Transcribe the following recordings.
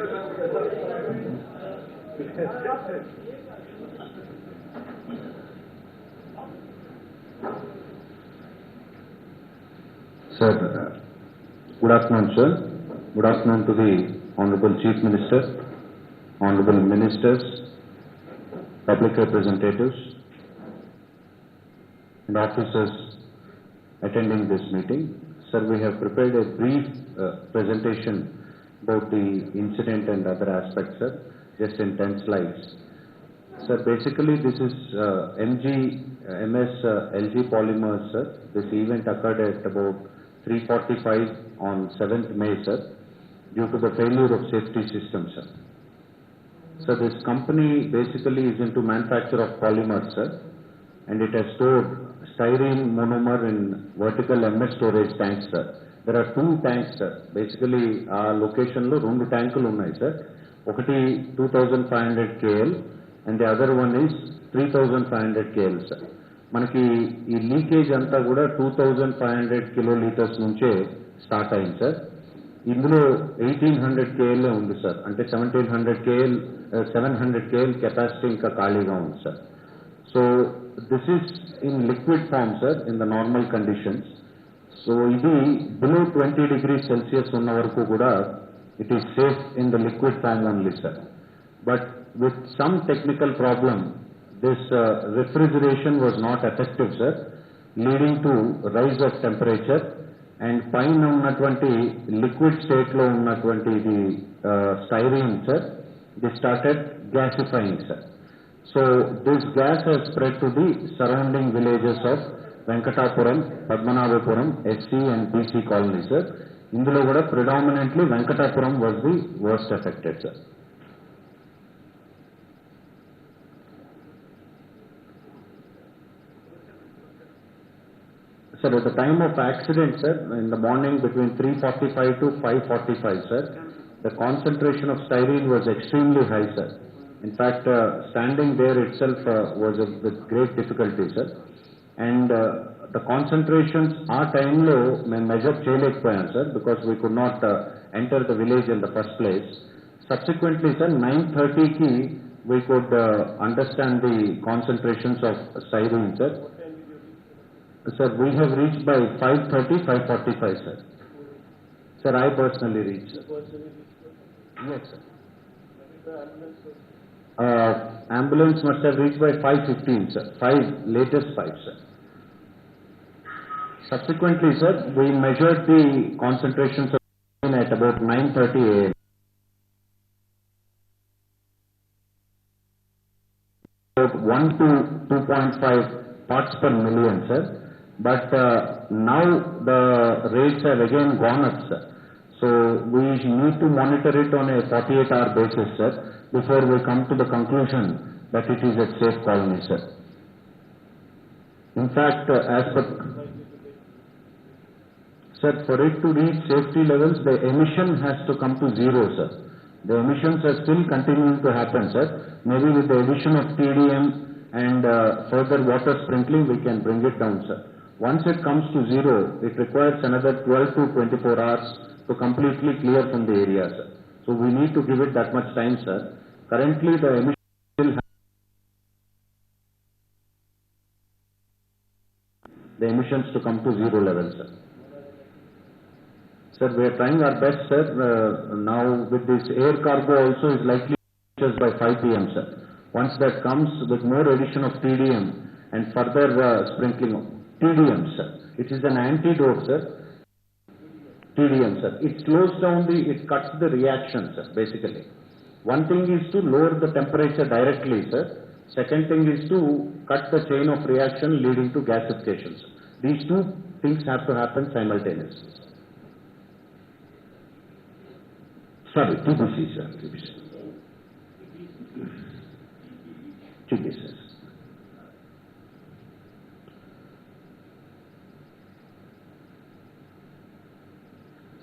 Sir, good afternoon, sir. Good afternoon to the Honorable Chief Minister, Honorable Ministers, public representatives, and officers attending this meeting. Sir, we have prepared a brief presentation about the incident and other aspects, sir, just in 10 slides. Sir, basically this is MS LG Polymers, sir. This event occurred at about 3:45 on 7th May, sir, due to the failure of safety system, sir. So this company basically is into manufacture of polymers, sir, and it has stored styrene monomer in vertical MS storage tanks, sir. There are two tanks, sir. Basically, our location lo rendu tankulu unnai, sir. Okati 2500 KL and the other one is 3500 KL, sir. మనకి ఈ leakage అంతా కూడా 2500 kilolitres నుంచే start అయింది, sir. ఇందులో 1800 KL ఉంది, sir. అంటే 700 KL capacity ఇంకా ఖాళీగా ఉంది, sir. So this is in liquid form, sir, in the normal conditions. సో ఇది బిలో 20 degrees Celsius ఉన్న వరకు కూడా it is safe in the liquid form only, sir. But with some technical problem this refrigeration was not effective, sir, leading to rise of temperature and paina unnatvanti liquid state lo unnatvanti the styrene, sir, they started gasifying, sir. So this gas has spread to the surrounding villages of Venkatapuram, Padmanabhapuram, SC and PC colony, sir. Indulo kuda predominantly Venkatapuram was the worst affected, sir. Sir, at the time of accident, sir, in the morning between 3:45 to 5:45, sir, the concentration of styrene was extremely high, sir. In fact, standing there itself was with great difficulty, sir. And the concentrations our time lo మేము measure చేయలేకపోయాం, sir, because we could not enter the village in the first place. Subsequently, sir, 9:30 ki we could understand the concentrations of styrene, sir. Sir, we have reached by 5:30, 5:45, sir. Sir, I personally reached. Yes, sir. Ambulance must have reached by 5:15, sir. Latest 5, sir. Subsequently, sir, we measured the concentrations of at about 9:30 a.m. About 1 to 2.5 parts per million, sir. But now the rates have again gone up, sir. So we need to monitor it on a 48-hour basis, sir, before we come to the conclusion that it is a safe colony, sir. In fact, as per... Sir, for it to reach safety levels, the emission has to come to zero, sir. The emissions are still continuing to happen, sir. Maybe with the addition of TDM and further water sprinkling, we can bring it down, sir. Once it comes to zero, it requires another 12 to 24 hours to completely clear from the area, sir. So we need to give it that much time, sir. Currently, the emission still has the emissions to come to zero level, sir. Sir, we are trying our best, sir. Now with this air cargo also is likely just by 5 p.m., sir. Once that comes with more addition of TDM and further sprinkling of TDM, sir. It is an antidote, sir. TDM, sir. It slows down it cuts the reaction, sir, basically. One thing is to lower the temperature directly, sir. Second thing is to cut the chain of reaction leading to gasification, sir. These two things have to happen simultaneously. Sorry, TBC, sir. TBC, sir.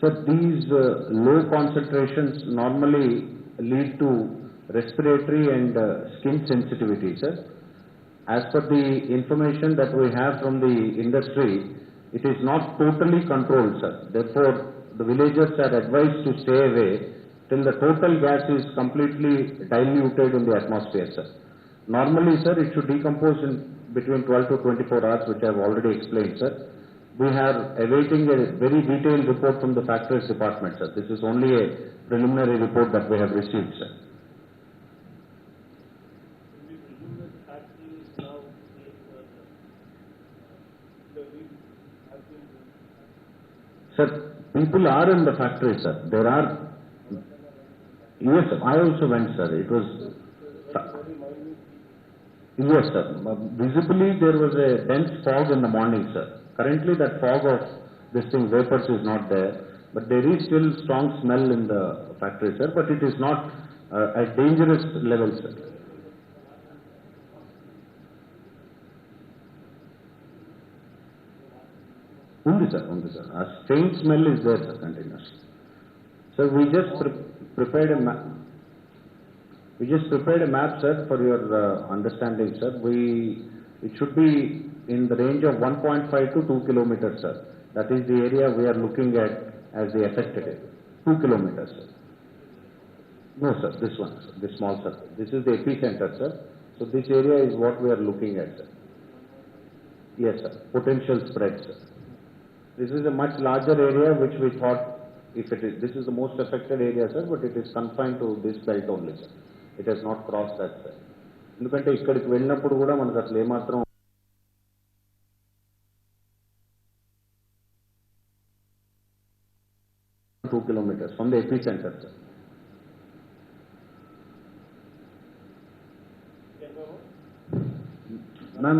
So these low concentrations normally lead to respiratory and skin sensitivity, sir. As per the information that we have from the industry, it is not totally controlled, sir. Therefore, the villagers are advised to stay away till the total gas is completely diluted in the atmosphere, sir. Normally, sir, it should decompose in between 12 to 24 hours, which I have already explained, sir. We are awaiting a very detailed report from the factories department, sir. This is only a preliminary report that we have received, sir. We presume that the factory is now safe for the rig has been Sir, people are in the factory, sir. There are. Yes, sir. I also went, sir. It was. very minute. Yes, sir. Visibly, there was a dense fog in the morning, sir. Currently, that fog of this thing, vapors is not there. But there is still strong smell in the factory, sir. But it is not at dangerous level, sir. Undi, sir. Undi, sir. A faint smell is there, sir, continuously. So we just prepared a map. We just prepared a map, sir, for your understanding, sir. It should be in the range of 1.5 to 2 kilometers, sir. That is the area we are looking at as the affected area. 2 kilometers, sir. No, sir, this one, sir, this small circle. This is the epicenter, sir. So this area is what we are looking at, sir. Yes, sir. Potential spread, sir. This is a much larger area which we thought, if it is, this is the most affected area, sir, but it is confined to this belt only, sir. It has not crossed that, sir. ఎందుకంటే ఇక్కడికి వెళ్ళినప్పుడు కూడా మనకు అసలు ఏమాత్రం 2 kilometers from the epicenter, sir. Ma'am,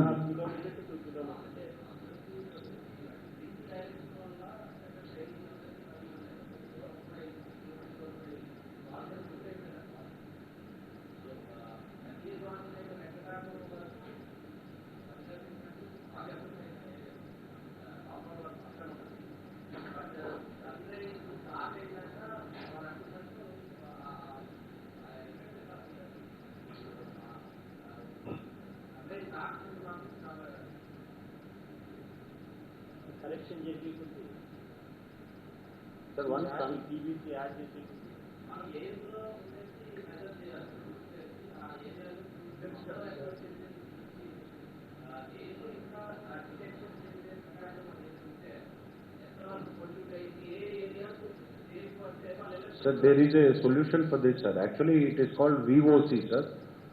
correction చేసేకుంది sir, once come. TVC ad చేసేకుంది Sir, there is a solution for this, sir. Actually, it is called VOC, sir.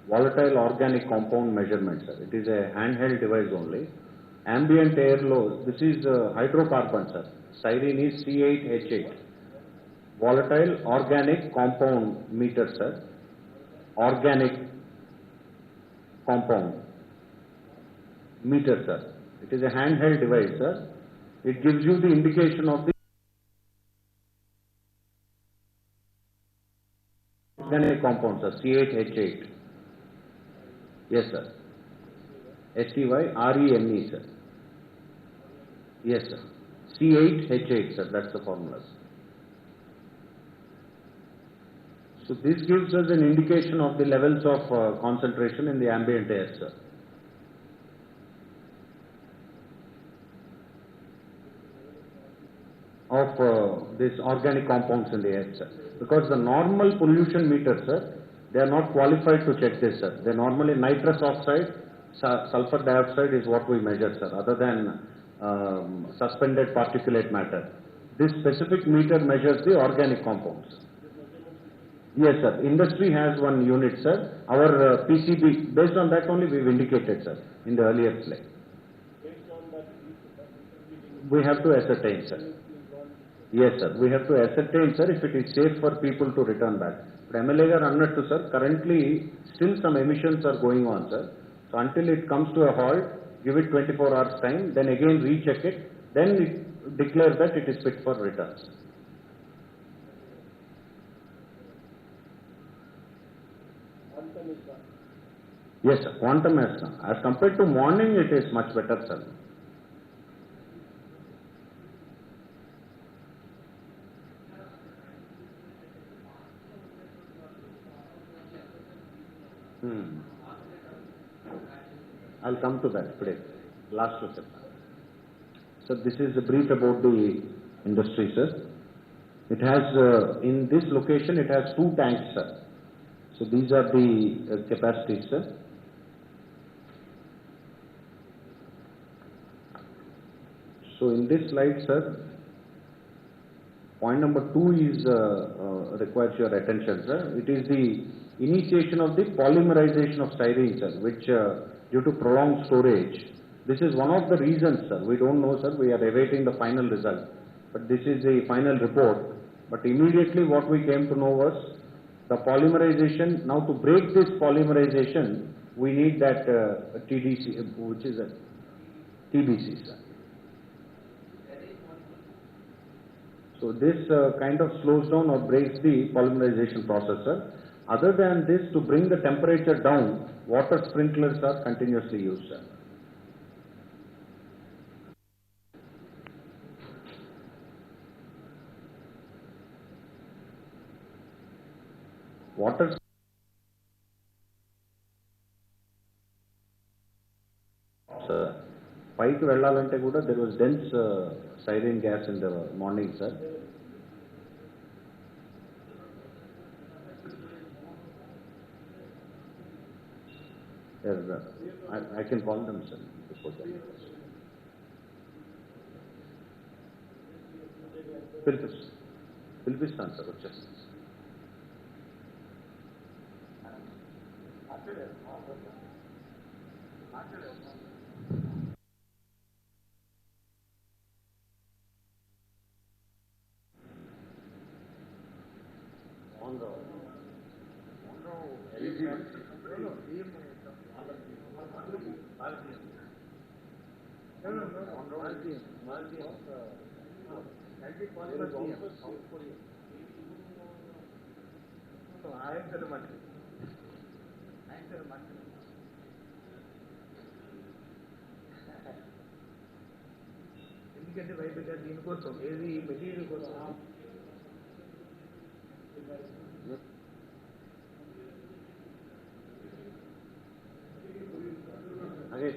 Volatile Organic Compound Measurement, sir. It is a handheld device only. Ambient air low, this is hydrocarbon, sir. Styrene is C8H8. Volatile Organic Compound Meter, sir. Organic Compound Meter, sir. It is a handheld device, sir. It gives you the indication of the organic compounds, sir. C8H8. Yes, sir. STYRENE, sir. Yes, sir. C8H8, sir. That's the formula, sir. So this gives us an indication of the levels of concentration in the ambient air, sir. Of these organic compounds in the air, sir. Because the normal pollution meters, sir, they are not qualified to check this, sir. They normally nitrous oxide, sulfur dioxide is what we measure, sir, other than suspended particulate matter. This specific meter measures the organic compounds. Yes, sir. Industry has one unit, sir. Our PCB, based on that only we've indicated, sir, in the earlier slide. based on that We have to ascertain, sir. Yes, sir. We have to ascertain, sir, if it is safe for people to return back. But MLA garu annattu, sir, currently still some emissions are going on, sir. So until it comes to a halt, give it 24 hours time, then again recheck it, then it declares that it is fit for returns. quantum is that. Yes, sir. Quantum has come. As compared to morning, it is much better, sir. I'll come to that today. Last question. So this is a brief about the industry, sir. It has, in this location, it has 2 tanks, sir. So these are the capacities, sir. So in this slide, sir, point number 2 is requires your attention, sir. It is the initiation of the polymerization of styrene, sir, which due to prolonged storage, this is one of the reasons, sir. We don't know, sir. We are awaiting the final result, but this is the final report. But immediately what we came to know was the polymerization. Now to break this polymerization, we need that TDC, which is a TBC, sir. So this kind of slows down or breaks the polymerization process, sir. Other than this, to bring the temperature down, water sprinklers are continuously used, sir. Water sir, పైకి వెళ్ళాలంటే కూడా there was dense styrene gas in the morning, sir. Yes, I can call them, sir. Before that. పిలిపిస్తాను sir వచ్చేస్తాను. ఎందుకంటే బయటగా దీనికోసం ఏది material కోసం అదే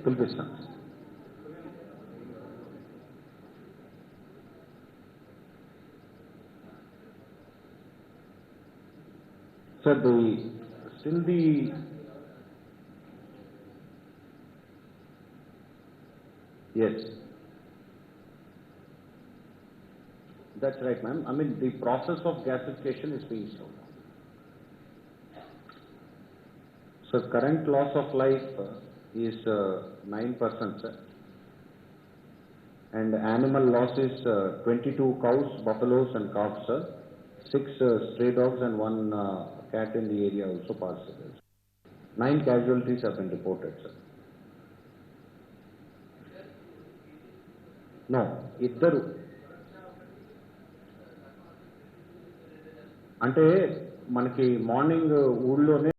పిలిపిస్తాను. Sir, still the yes, that's right, ma'am. I mean, the process of gasification is being slowed down. So current loss of life is 9%, sir. And animal loss is 22 cows, buffaloes and calves, sir. 6 stray dogs and 1 cat in the area also passed. 9 casualties have been reported, sir. No, ఇద్దరు అంటే మనకి morning ఊళ్ళోనే